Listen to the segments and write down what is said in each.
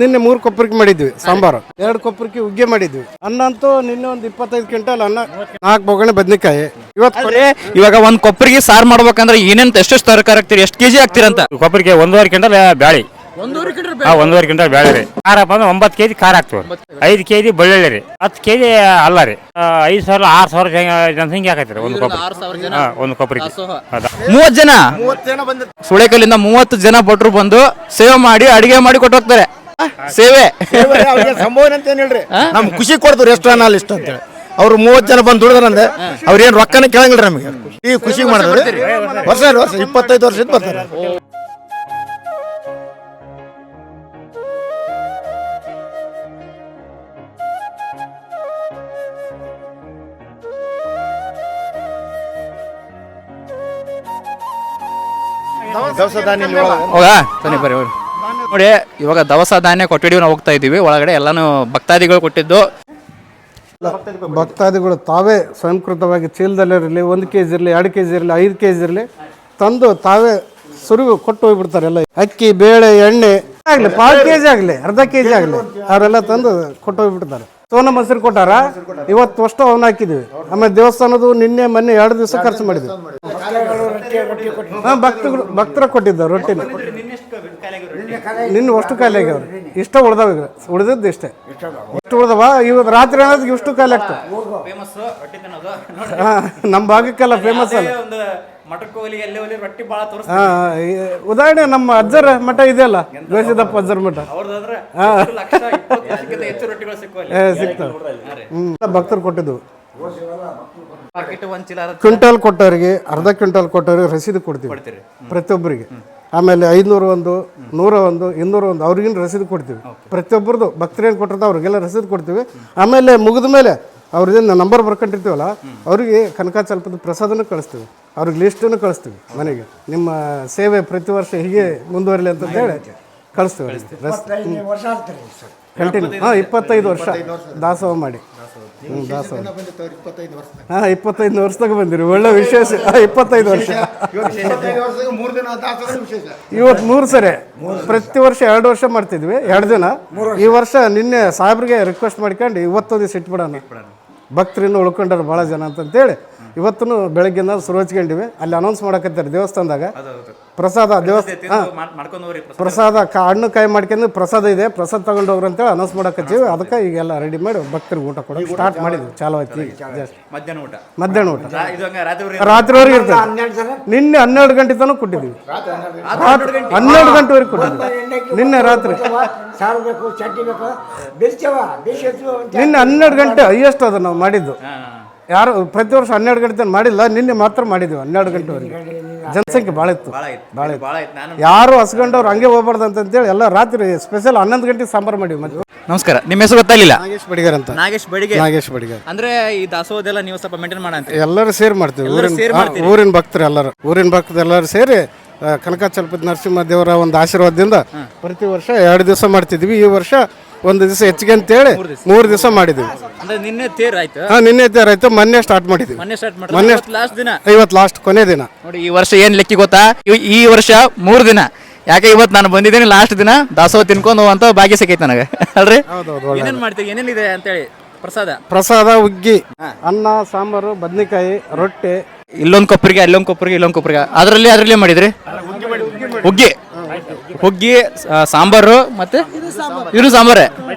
ನಿನ್ನೆ 3 ಕೊಪ್ಪರಿಗೆ ಮಾಡಿದ್ವಿ ಸಾಂಬಾರು, 2 ಕೊಪ್ಪರಿಗೆ ಉಗ್ಗೆ ಮಾಡಿದ್ವಿ. ಅನ್ನ ಅಂತೂ ನಿನ್ನೆ ಒಂದು 25 ಕ್ವಿಂಟಲ್ ಅನ್ನ, 4 ಬೊಗಣೆ ಬದ್ನಿಕಾಯಿ. ಇವಾಗ ಒಂದ್ ಕೊಪ್ಪರಿಗೆ ಸಾರು ಮಾಡ್ಬೇಕಂದ್ರೆ ಏನೇನ್ ಎಷ್ಟೆಷ್ಟು ತರಕಾರಿ ಹಾಕ್ತಿರಿ, ಎಷ್ಟು ಕೆಜಿ ಹಾಕ್ತಿರಂತ? ಕೊಪ್ಪರಿಗೆ 1.5 ಕ್ವಿಂಟಲ್ ಬ್ಯಾಳಿ, 1.5 ಕ್ವಿಂಟಲ್ ಬ್ಯಾಳಿ ರೀ. ಖಾರಪ್ಪ ಅಂದ್ರೆ 9 ಕೆಜಿ ಖಾರ ಹಾಕ್ತಿವಿ, 5 ಕೆಜಿ ಬೆಳ್ಳುಳ್ಳಿ ರೀ, 10 ಕೆಜಿ ಅಲ್ಲ ರೀ. 5,000 6,000 ಜನಸಂಖ್ಯೆ ಆಕೈತ್ರಿ ಒಂದು ಕೊಪ್ಪರಿಗೆ. 30 ಜನ ಸುಳೆಕಲ್ಲಿಂದ 30 ಜನ ಭಟ್ರು ಬಂದು ಸೇವೆ ಮಾಡಿ ಅಡಿಗೆ ಮಾಡಿ ಕೊಟ್ಟು ಹೋಗ್ತಾರೆ. ಸೇವೆ ಸಂಭವನ ಅಂತ ಏನ್ ಹೇಳ್ರಿ, ನಮ್ ಖುಷಿ ಕೊಡ್ತು ರೆಸ್ಟೋರೆಂಟ್ ಇಷ್ಟ ಅಂತೇಳಿ. ಅವ್ರು 30 ಜನ ಬಂದು ದುಡಿದ್ರಂದ್ರೆ ಅವ್ರೇನ್ ರೊಕ್ಕನ ಕೇಳಂಗಿಲ್ಲ ನಮಗೆ. ಈ ಖುಷಿ ಮಾಡಿದ್ರೆ ವರ್ಷ 25 ವರ್ಷದ ಬರ್ತಾರೆ. ನೋಡಿ, ಇವಾಗ ದವಸ ಧಾನ್ಯ ಕೊಠಡಿ ನಾವು ಹೋಗ್ತಾ ಇದೀವಿ. ಒಳಗಡೆ ಎಲ್ಲಾನು ಭಕ್ತಾದಿಗಳು ಕೊಟ್ಟಿದ್ದು. ಭಕ್ತಾದಿಗಳು ತಾವೇ ಸ್ವಯಂಕೃತವಾಗಿ ಚೀಲದಲ್ಲಿರಲಿ, 1 ಕೆಜಿ ಇರಲಿ, 2 ಕೆಜಿ ಇರಲಿ, 5 ಕೆಜಿ ಇರಲಿ ತಂದು ತಾವೇ ಸುರಿವು ಕೊಟ್ಟು ಹೋಗ್ಬಿಡ್ತಾರೆ. ಎಲ್ಲ ಅಕ್ಕಿ, ಬೇಳೆ, ಎಣ್ಣೆ ಆಗಲಿ, 1/4 ಕೆಜಿ ಆಗಲಿ, ಅರ್ಧ ಕೆಜಿ ಆಗಲಿ, ಅವರೆಲ್ಲ ತಂದು ಕೊಟ್ಟು ಹೋಗ್ಬಿಡ್ತಾರೆ. ಸೋನ ಮೊಸರು ಕೊಟ್ಟಾರ, ಇವತ್ತು ಅಷ್ಟು ಅವನ್ನ ಹಾಕಿದ್ವಿ. ಆಮೇಲೆ ದೇವಸ್ಥಾನದ್ದು ನಿನ್ನೆ ಮೊನ್ನೆ 2 ದಿವಸ ಖರ್ಚು ಮಾಡಿದ್ವಿ. ಭಕ್ತರ ಕೊಟ್ಟಿದ್ದ ರೊಟ್ಟಿನ ನಿನ್ನ ಅಷ್ಟು ಖಾಲಿ ಆಗ್ಯಾವ, ಇಷ್ಟ ಉಳ್ದಾವ. ಈಗ ಉಳಿದದ್ದು ಇಷ್ಟೇ, ಇಷ್ಟು ಉಳ್ದವ. ಇವತ್ತು ರಾತ್ರಿ ಅನ್ನೋದಕ್ಕೆ ಇಷ್ಟು ಖಾಲಿ ಆಗ್ತವೆ. ನಮ್ಮ ಭಾಗಕ್ಕೆಲ್ಲ ಫೇಮಸ್ ಅಲ್ಲ. ಉದಾಹರಣೆ ನಮ್ಮ ಅಜ್ಜರ ಮಠ ಇದೆಯಲ್ಲ, ದ್ವೇಷದಪ್ಪ ಅಜ್ಜರ ಮಠ, ಸಿಗ್ತಾವ. ಭಕ್ತರು ಕೊಟ್ಟಿದ್ವು. ಕ್ವಿಂಟಲ್ ಕೊಟ್ಟವ್ರಿಗೆ, ಅರ್ಧ ಕ್ವಿಂಟಲ್ ಕೊಟ್ಟವ್ರಿಗೆ ರಸೀದಿ ಕೊಡ್ತೀವಿ ಪ್ರತಿಯೊಬ್ಬರಿಗೆ. ಆಮೇಲೆ 501, 101, 201 ಅವ್ರಿಗಿನ ರಸೀದಿ ಕೊಡ್ತೀವಿ. ಪ್ರತಿಯೊಬ್ಬರದು ಭಕ್ತರೇನು ಕೊಟ್ಟಿರ್ತಾವೆ ಅವ್ರಿಗೆಲ್ಲ ರಸೀದಿ ಕೊಡ್ತೀವಿ. ಆಮೇಲೆ ಮುಗಿದ ಮೇಲೆ ಅವ್ರದ್ದೇನು ನಂಬರ್ ಬರ್ಕೊಂಡಿರ್ತೀವಲ್ಲ, ಅವರಿಗೆ ಕನಕಾಚಲಪತಿ ಪ್ರಸಾದನೂ ಕಳಿಸ್ತೀವಿ, ಅವ್ರಿಗೆ ಲಿಸ್ಟನ್ನು ಕಳಿಸ್ತೀವಿ ಮನೆಗೆ. ನಿಮ್ಮ ಸೇವೆ ಪ್ರತಿ ವರ್ಷ ಹೀಗೆ ಮುಂದುವರಲಿ ಅಂತ ಹೇಳಿ ಕಳಿಸ್ತೀವಿ. ಕಂಟಿನ್ಯೂ 25 ವರ್ಷ ದಾಸೋಹ ಮಾಡಿ. ದಾಸೋಹ 25 ವರ್ಷದಾಗ ಬಂದಿರಿ, ಒಳ್ಳೆ ವಿಶೇಷ. 25 ವರ್ಷ ಇವತ್ತು 3 ಸರಿ. ಪ್ರತಿ ವರ್ಷ 2 ವರ್ಷ ಮಾಡ್ತಿದ್ವಿ, 2 ದಿನ. ಈ ವರ್ಷ ನಿನ್ನೆ ಸಾಹೇಬ್ರಿಗೆ ರಿಕ್ವೆಸ್ಟ್ ಮಾಡ್ಕೊಂಡು ಇವತ್ತೊಂದು ದಿವಸ ಇಟ್ಬಿಡೋಣ, ಭಕ್ತರಿನ್ನು ಉಳ್ಕೊಂಡಾರ ಭಾಳ ಜನ ಅಂತಂತೇಳಿ ಇವತ್ತು ಬೆಳಗ್ಗೆಯಿಂದ ಶುರು ಹಚ್ಕೊಂಡಿವಿ. ಅಲ್ಲಿ ಅನೌನ್ಸ್ ಮಾಡಕತ್ತಾರೆ ದೇವಸ್ಥಾನದಾಗ ಪ್ರಸಾದ. ಪ್ರಸಾದ ಹಣ್ಣು ಕಾಯಿ ಮಾಡ್ಕೊಂಡು ಪ್ರಸಾದ ಇದೆ, ಪ್ರಸಾದ ತಗೊಂಡು ಹೋಗ್ರಿ ಅಂತೇಳಿ ಅನೌನ್ಸ್ ಮಾಡಕತ್ತೀವಿ. ಅದಕ್ಕೆ ಈಗೆಲ್ಲ ರೆಡಿ ಮಾಡಿ ಭಕ್ತರಿಗೆ ಊಟ ಕೊಡೋದು ಸ್ಟಾರ್ಟ್ ಮಾಡಿದ್ವಿ. ಚಾಲು ಆಯ್ತು ಈಗ ಮಧ್ಯಾಹ್ನ ಊಟ ರಾತ್ರಿವರೆಗೆ ಇರ್ತದೆ. ನಿನ್ನೆ 12 ಗಂಟೆ ತನಕ ಕೊಟ್ಟಿದ್ವಿ, 12 ಗಂಟೆವರೆಗೆ ಕೊಟ್ಟಿದ್ವಿ. ನಿನ್ನೆ ರಾತ್ರಿ ನಿನ್ನೆ 12 ಗಂಟೆ ಹೈಯೆಸ್ಟ್ ಅದು ನಾವು ಮಾಡಿದ್ದು. ಯಾರು ಪ್ರತಿ ವರ್ಷ 12 ಗಂಟೆ ಮಾಡಿಲ್ಲ, ನಿನ್ನೆ ಮಾತ್ರ ಮಾಡಿದ್ವಿ 12 ಗಂಟೆವರೆಗೆ. ಜನಸಂಖ್ಯೆ ಭಾಳ ಇತ್ತು. ಯಾರು ಹಸ್ಕೊಂಡವ್ರು ಹಂಗೆ ಹೋಗ್ಬಾರ್ದು ಅಂತೇಳಿ ಎಲ್ಲ ರಾತ್ರಿ ಸ್ಪೆಷಲ್ 11 ಗಂಟೆಗೆ ಸಾಂಬಾರು ಮಾಡಿವಿ. ಮತ್ತೆ ನಮಸ್ಕಾರ, ನಿಮ್ಮ ಹೆಸರು ಗೊತ್ತಾಗಲಿಲ್ಲ? ನಾಗೇಶ್ ಬಡಿಗರ್ ಅಂತ. ನಾಗೇಶ್ ಬಡಿಗರ್ ಅಂದ್ರೆ ಈ ದಾಸೋಹದೆಲ್ಲ ನೀವು ಸ್ವಲ್ಪ ಮೇಂಟೈನ್ ಮಾಡಂತ ಎಲ್ಲರೂ ಸೇರಿ ಮಾಡ್ತೀವಿ. ಊರಿನ ಭಕ್ತರು ಎಲ್ಲರೂ ಸೇರಿ ಕನಕಾಚಲಪತಿ ನರಸಿಂಹ ದೇವರ ಒಂದು ಆಶೀರ್ವಾದದಿಂದ ಪ್ರತಿ ವರ್ಷ 2 ದಿವಸ ಮಾಡ್ತಿದ್ವಿ. ಈ ವರ್ಷ 1 ದಿವಸ ಹೆಚ್ಚಿಗೆ ಅಂತೇಳಿ 3 ದಿವಸ ಮಾಡಿದ್ವಿ. ನಿನ್ನೆ ತೇರ್ ಆಯ್ತು. ನಿನ್ನೆ ತೇರ್ ಆಯ್ತು, ಮೊನ್ನೆ ಸ್ಟಾರ್ಟ್ ಮಾಡಿದ್ವಿ. ಇವತ್ತು ಲಾಸ್ಟ್ ಕೊನೆ ದಿನ. ನೋಡಿ, ಈ ವರ್ಷ ಏನ್ ಲೆಕ್ಕಿ ಗೊತ್ತಾ? ಈ ವರ್ಷ 3 ದಿನ. ಯಾಕೆ ಇವತ್ತು ನಾನು ಬಂದಿದ್ದೀನಿ ಲಾಸ್ಟ್ ದಿನ, ದಾಸೋಹ ತಿನ್ಕೊಂಡು ಅಂತ ಭಾಗ್ಯ ಸಿಕ್ಕೈತೆ ನನಗೆ ಅಲ್ರಿ. ಏನೇನ್ ಮಾಡ್ತೀವಿ, ಏನೇನಿದೆ ಅಂತೇಳಿ? ಪ್ರಸಾದ ಉಗ್ಗಿ, ಅನ್ನ, ಸಾಂಬಾರು, ಬದ್ನಿಕಾಯಿ, ರೊಟ್ಟಿ. ಇಲ್ಲೊಂದು ಕೊಪ್ಪರಿಗೆ, ಅಲ್ಲೊಂದು ಕೊಪ್ಪರಿಗೆ ಅದರಲ್ಲಿ ಮಾಡಿದ್ರಿ ಹುಗ್ಗಿ, ಸಾಂಬಾರು, ಮತ್ತೆ ಇದು ಸಾಂಬಾರೇ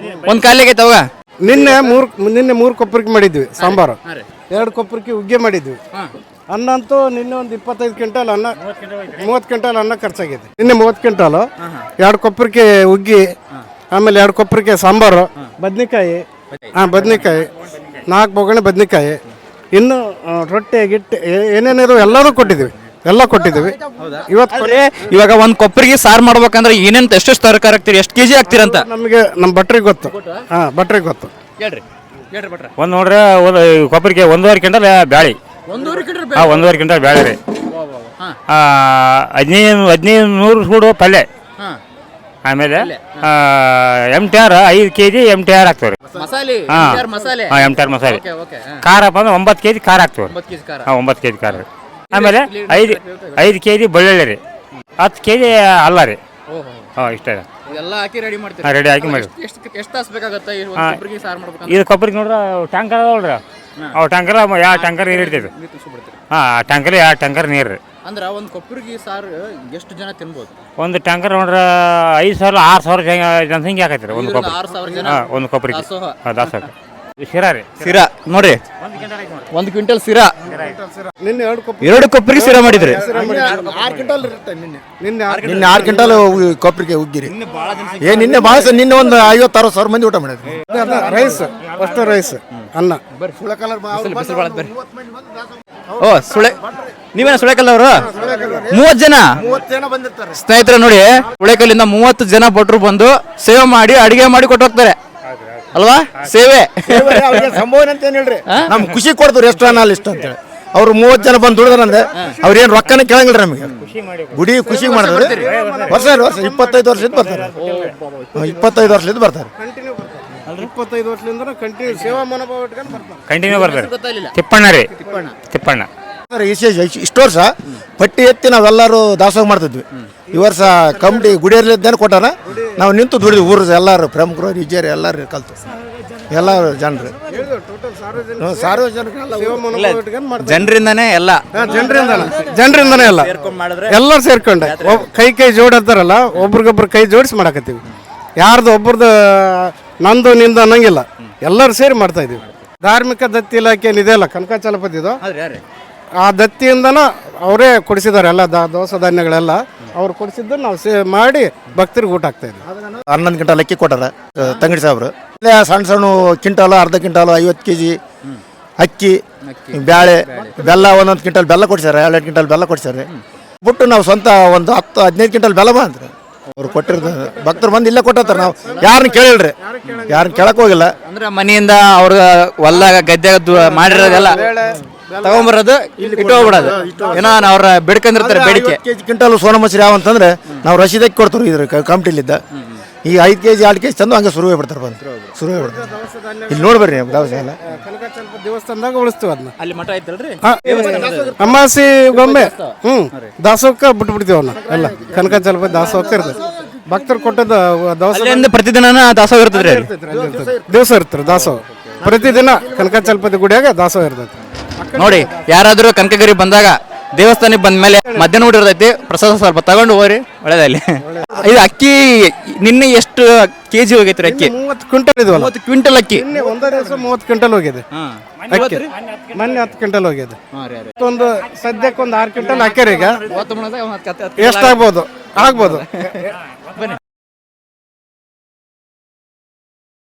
ಒಂದ್ ಕಾಲಿಗೆ ಐತೆ. ಅವಾಗ ನಿನ್ನೆ 3 ಕೊಪ್ಪರಿಗೆ ಮಾಡಿದ್ವಿ ಸಾಂಬಾರು, 2 ಕೊಪ್ಪರಿಗೆ ಉಗ್ಗೆ ಮಾಡಿದ್ವಿ. ಅನ್ನ ಅಂತೂ ನಿನ್ನೆ ಒಂದು 25 ಕ್ವಿಂಟಲ್ ಅನ್ನ, 30 ಕ್ವಿಂಟಲ್ ಅನ್ನ ಖರ್ಚಾಗಿದೆ. ನಿನ್ನೆ 30 ಕ್ವಿಂಟಲ್, 2 ಕೊಪ್ಪರಿಗೆ ಉಗ್ಗಿ, ಆಮೇಲೆ 2 ಕೊಪ್ಪರಿಗೆ ಸಾಂಬಾರು, ಬದ್ನಿಕಾಯಿ, 4 ಬೊಗಣೆ ಬದ್ನಿಕಾಯಿ, ಇನ್ನು ರೊಟ್ಟಿ ಗಿಟ್ಟಿ ಏನೇನಿರೋ ಎಲ್ಲರೂ ಕೊಟ್ಟಿದ್ದೀವಿ. ಇವಾಗ ಒಂದ್ ಕೊಪ್ಪರಿಗೆ ಸಾರು ಮಾಡ್ಬೇಕಂದ್ರೆ ಏನೇನ್ ಎಷ್ಟೆಷ್ಟು ತರಕಾರಿ ಹಾಕ್ತಿರಿ, ಎಷ್ಟು ಕೆಜಿ ಹಾಕ್ತಿರಂತ? ನಮಗೆ ನಮ್ಮ ಭಟ್ರಿಗೆ ಗೊತ್ತು. ಹೇಳ್ರಿ ಒಂದು ನೋಡ್ರಿ, ಕೊಪ್ಪರಿಗೆ 1.5 ಕ್ವಿಂಟಲ್ ಬ್ಯಾಳಿ, 1.5 ಕ್ವಿಂಟಲ್ ಬ್ಯಾಳಿ ರೀ, 1500 ಸೂಡು ಪಲ್ಯ, ಆಮೇಲೆ MTR 5 ಕೆಜಿ MTR ಹಾಕ್ತೇವ್ರಿ. MTR ಮಸಾಲೆ. ಖಾರಪ್ಪ ಅಂದ್ರೆ 9 ಕೆಜಿ ಖಾರ ಹಾಕ್ತೇವ್ರಿ. 9 ಕೆಜಿ ಖಾರ. ಆಮೇಲೆ 5 ಕೆಜಿ ಬೆಳ್ಳುಳ್ಳಿ ರೀ, 10 ಕೆಜಿ ಅಲ್ಲ ರೀ. ಇಷ್ಟ ಎಲ್ಲ ಹಾಕಿ ರೆಡಿ ಮಾಡ್ತೀರಿ ರೆಡಿ ಹಾಕಿ ಮಾಡಿ ಎಷ್ಟು ತಾಸು ಬೇಕಾಗತ್ತೆ ಈ ಒಂದು ಕೊಬ್ಬರಿಗೆ ಸಾರು ಮಾಡ್ಬೇಕಂದ್ರೆ ಇದು ಕೊಬ್ಬರಿಗೆ ನೋಡ್ರೆ ಟ್ಯಾಂಕರ್ ಅದಾವಲ್ರಿ ಅವು ಟ್ಯಾಂಕರ್ ಯಾವ ಟ್ಯಾಂಕರ್ ನೀರು ಇರ್ತೈತೆ ಹಾಂ ಟ್ಯಾಂಕರ್ ಯಾವ ಟ್ಯಾಂಕರ್ ನೀರು ರೀ ಅಂದ್ರೆ ಒಂದು ಕೊಬ್ಬರಿಗೆ ಸಾರು ಎಷ್ಟು ಜನ ತಿನ್ಬೋದು ಒಂದು ಟ್ಯಾಂಕರ್ ನೋಡ್ರೆ 5,000 6,000 ಜನಸಂಖ್ಯೆ ಆಕೈತೆ ರೀ ಒಂದು ಕೊಬ್ಬರಿ 6,000 ಜನ ಹಾಂ ಒಂದು ಕೊಬ್ಬರಿಗೆ ದಾಸೋಹ. ಹಾಂ ದಾಸೋಹ ಇದು ಶಿರಾ ರೀ ಸಿರಾ ನೋಡ್ರಿ 1 ಕ್ವಿಂಟಲ್ ಸಿರಾ ನಿನ್ನೆ 2 ಕೊಪ್ಪು 2 ಕೊಬ್ಬರಿಗೆ ಸಿರಾ ಮಾಡಿದ್ರಿ 6 ಕ್ವಿಂಟಲ್ ಇರುತ್ತೆ ನಿನ್ನೆ ನಿನ್ನೆ ನಿನ್ನೆ 6 ಕ್ವಿಂಟಲ್ ಕೊಬ್ಬರಿಗೆ ಉಗ್ಗಿರಿ ನಿನ್ನೆ ಭಾಳ ನಿನ್ನೆ ಒಂದು 50-60 ಸಾವಿರ ಮಂದಿ ಊಟ ಮಾಡಿದ್ರಿ ರೈಸ್ ಅಷ್ಟು ರೈಸ್ ಅನ್ನ ಓ ಸುಳೆ ನೀವೇನ ಸುಳೆಕಲ್ಲವರು 30 ಜನ 30 ಜನ ಬಂದಿರ್ತಾರೆ ಸ್ನೇಹಿತರೆ ನೋಡಿ ಸುಳೆಕಲ್ಲಿಂದ 30 ಜನ ಭಟ್ರು ಬಂದು ಸೇವೆ ಮಾಡಿ ಅಡಿಗೆ ಮಾಡಿ ಕೊಟ್ಟು ಹೋಗ್ತಾರೆ ಅಲ್ವಾ ಸೇವೆ ಅವ್ರಿಗೆ ಸಂಭಾವನೆ ಅಂತ ಏನ್ ಹೇಳ್ರಿ ನಮ್ ಖುಷಿ ಕೊಡ್ತು ರೆಸ್ಟೋರೆಂಟ್ ಇಷ್ಟ ಅಂತೇಳಿ ಅವ್ರು 30 ಜನ ಬಂದು ದುಡಿದ್ರಂದ್ರೆ ಅವ್ರೇನ್ ರೊಕ್ಕನ ಕೇಳಂಗಿಲ್ಲ ನಮಗೆ ಗುಡಿ ಖುಷಿ ಮಾಡಿದ್ರೆ ವರ್ಷ 25 ವರ್ಷದಿಂದ ಬರ್ತಾರೆ 25 ವರ್ಷದಿಂದ ಬರ್ತಾರೆ 25 ವರ್ಷದಿಂದ ಕಂಟಿನ್ಯೂ ಸೇವಾ ಮನೋಭಾವ ಇಟ್ಕೊಂಡು ಬರ್ತಾರೆ ಕಂಟಿನ್ಯೂ ಬರ್ತಾರೆ ಗೊತ್ತಾಗಲಿಲ್ಲ ತಿಪ್ಪಣ್ಣ ರೀ ತಿಪ್ಪಣ್ಣ ಇಷ್ಟು ವರ್ಷ ಪಟ್ಟಿ ಎತ್ತಿ ನಾವೆಲ್ಲರೂ ದಾಸೋಹ ಮಾಡ್ತಿದ್ವಿ ಈ ವರ್ಷ ಕಮಿಟಿ ಗುಡಿಯಲ್ಲಿದ್ದೇನೆ ಕೊಟ್ಟಾರ ನಾವು ನಿಂತು ದುಡಿದ್ವಿ ಊರು ಎಲ್ಲರೂ ಪ್ರಮುಖರು ನಿಜರು ಎಲ್ಲರೂ ಕಲ್ತು ಎಲ್ಲರೂ ಜನರು ಸಾರ್ವಜನಿಕರೆಲ್ಲ ಸೇವಾ ಮನೋಭಾವ ಇಟ್ಕೊಂಡು ಮಾಡ್ತಾರೆ ಜನರಿಂದಾನೇ ಎಲ್ಲ ಜನರಿಂದನೇ ಎಲ್ಲ ಮಾಡಿದ್ರೆ ಎಲ್ಲರೂ ಸೇರ್ಕೊಂಡೆ ಕೈ ಜೋಡತ್ತಾರಲ್ಲ ಒಬ್ರಿಗೊಬ್ರು ಕೈ ಜೋಡಿಸಿ ಮಾಡಕತ್ತೀವಿ ಯಾರ್ದು ಒಬ್ರದ್ದು ನಂದು ನಿಂದು ಅನ್ನಂಗಿಲ್ಲ ಎಲ್ಲರೂ ಸೇರಿ ಮಾಡ್ತಾ ಇದೀವಿ ಧಾರ್ಮಿಕ ದತ್ತಿ ಇಲಾಖೆ ಏನಿದೆ ಅಲ್ಲ ಕನಕಾಚಲಪತಿದು ಆ ದತ್ತಿಯಿಂದನ ಅವರೇ ಕೊಡಿಸಿದ್ದಾರೆ ಎಲ್ಲ ದವಸ ಧಾನ್ಯಗಳೆಲ್ಲ ಅವ್ರು ಕೊಡಿಸಿದ್ದು ನಾವು ಮಾಡಿ ಭಕ್ತರಿಗೆ ಊಟ ಆಗ್ತಾ ಇದ್ವಿ 11 ಕ್ವಿಂಟಲ್ ಅಕ್ಕಿ ಕೊಟ್ಟಾರ ತಂಗಡಿ ಸಾಬ್ರು ಇಲ್ಲೇ ಸಣ್ಣ ಸಣ್ಣ ಕ್ವಿಂಟಾಲು ಅರ್ಧ ಕ್ವಿಂಟಾಲು 50 kg ಅಕ್ಕಿ ಬ್ಯಾಳೆ ಬೆಲ್ಲ 1 ಕ್ವಿಂಟಲ್ ಬೆಲ್ಲ ಕೊಡ್ಸಾರೆ 2 ಕ್ವಿಂಟಲ್ ಬೆಲ್ಲ ಕೊಡ್ಸಾರೆ ಬಿಟ್ಟು ನಾವು ಸ್ವಂತ ಒಂದು 10-15 ಕ್ವಿಂಟಲ್ ಬೆಲ್ಲ ಬಂದ್ರಿ ಅವ್ರು ಕೊಟ್ಟಿರ್ತಾರೆ ಭಕ್ತರು ಬಂದು ಇಲ್ಲೇ ಕೊಟ್ಟಿರ್ತಾರೆ ನಾವು ಯಾರನ್ನ ಕೇಳಿಲ್ರಿ ಯಾರನ್ನ ಕೇಳಕ್ ಹೋಗಿಲ್ಲ ಅಂದ್ರೆ ಮನೆಯಿಂದ ಅವ್ರ ಹೊಲ ಗದ್ದೆ ಮಾಡಿರೋದೆಲ್ಲ ತಗೊಂಬರೋದು ಇಟ್ಟು ಹೋಗ್ಬಿಡೋದು ಏನೋ ಅವ್ರ ಬೇಡ್ಕೊಂಡಿರ್ತಾರೆ ಬೇಡಿಕೆ 50 kg ಕ್ವಿಂಟಲ್ ಸೋನಾ ಮಸೂರಿ ಯಾವ ಅಂತಂದ್ರೆ ನಾವು ರಸೀದಕ್ಕೆ ಕೊಡ್ತಾರೆ ಇದ್ರ ಕಮಿಟಿಲಿದ್ದ ಈಗ 5 kg 2 kg ತಂದು ಹಂಗೆ ಶುರುವೇ ಬಿಡ್ತಾರೆ ಬಂದು ಶುರುವೇ ಬಿಡ್ತಾರೆ ಇಲ್ಲಿ ನೋಡ್ಬರ್ರಿ ನೀವು ದವಸ ಎಲ್ಲ ಕನಕಾಚಲಪತಿ ದೇವಸ್ಥಾನದಾಗ ಉಳಿಸ್ತೀವಿ ಅದನ್ನ ಅಲ್ಲಿ ಮಠ ಐತಲ್ರಿ ಅಮಾಸಿ ಗೊಮ್ಮೆ ದಾಸೋಹಕ್ಕೆ ಬಿಟ್ಬಿಡ್ತೀವಿ ಅವನ್ನ ಎಲ್ಲ ಕನಕಾಚಲಪತಿ ದಾಸೋಹಕ್ಕೆ ಇರ್ತದೆ ಭಕ್ತರು ಕೊಟ್ಟದ ದವಸ ಅಲ್ಲಿಂದ ಪ್ರತಿದಿನ ದಾಸೋಹ ಇರ್ತದ್ರಿ ಅಲ್ಲಿ ದಿವಸ ಇರ್ತಾರೆ ದಾಸೋಹ ಪ್ರತಿದಿನ ಕನಕಾಚಲಪತಿ ಗುಡಿಯಾಗ ದಾಸೋಹ ಇರ್ತೈತೆ ನೋಡಿ ಯಾರಾದ್ರೂ ಕನಕಗಿರಿ ಬಂದಾಗ ದೇವಸ್ಥಾನಕ್ಕೆ ಬಂದ ಮೇಲೆ ಮಧ್ಯಾಹ್ನ ಊಟ ಇರ್ತೈತಿ ಪ್ರಸಾದ ಸ್ವಲ್ಪ ತಗೊಂಡು ಹೋಗ್ರಿ ಒಳ್ಳೇದಲ್ಲಿ ಇದು ಅಕ್ಕಿ ನಿನ್ನೆ ಎಷ್ಟು ಕೆಜಿ ಹೋಗೈತ್ರಿ ಅಕ್ಕಿ 30 ಕ್ವಿಂಟಲ್ ಇದವಲ್ಲ 30 ಕ್ವಿಂಟಲ್ ಅಕ್ಕಿ ನಿನ್ನೆ ಒಂದೇ ದಿವಸ 30 ಕ್ವಿಂಟಲ್ ಹೋಗಿದೆ ಅಕ್ಕಿ ಮೊನ್ನೆ 10 ಕ್ವಿಂಟಲ್ ಹೋಗಿದೆ ಒಂದು ಸದ್ಯಕ್ಕೆ ಒಂದು 6 ಕ್ವಿಂಟಲ್ ಹಾಕ್ಯಾರ ಈಗ ಎಷ್ಟಾಗ್ಬೋದು ಆಗ್ಬೋದು ಬನ್ನಿ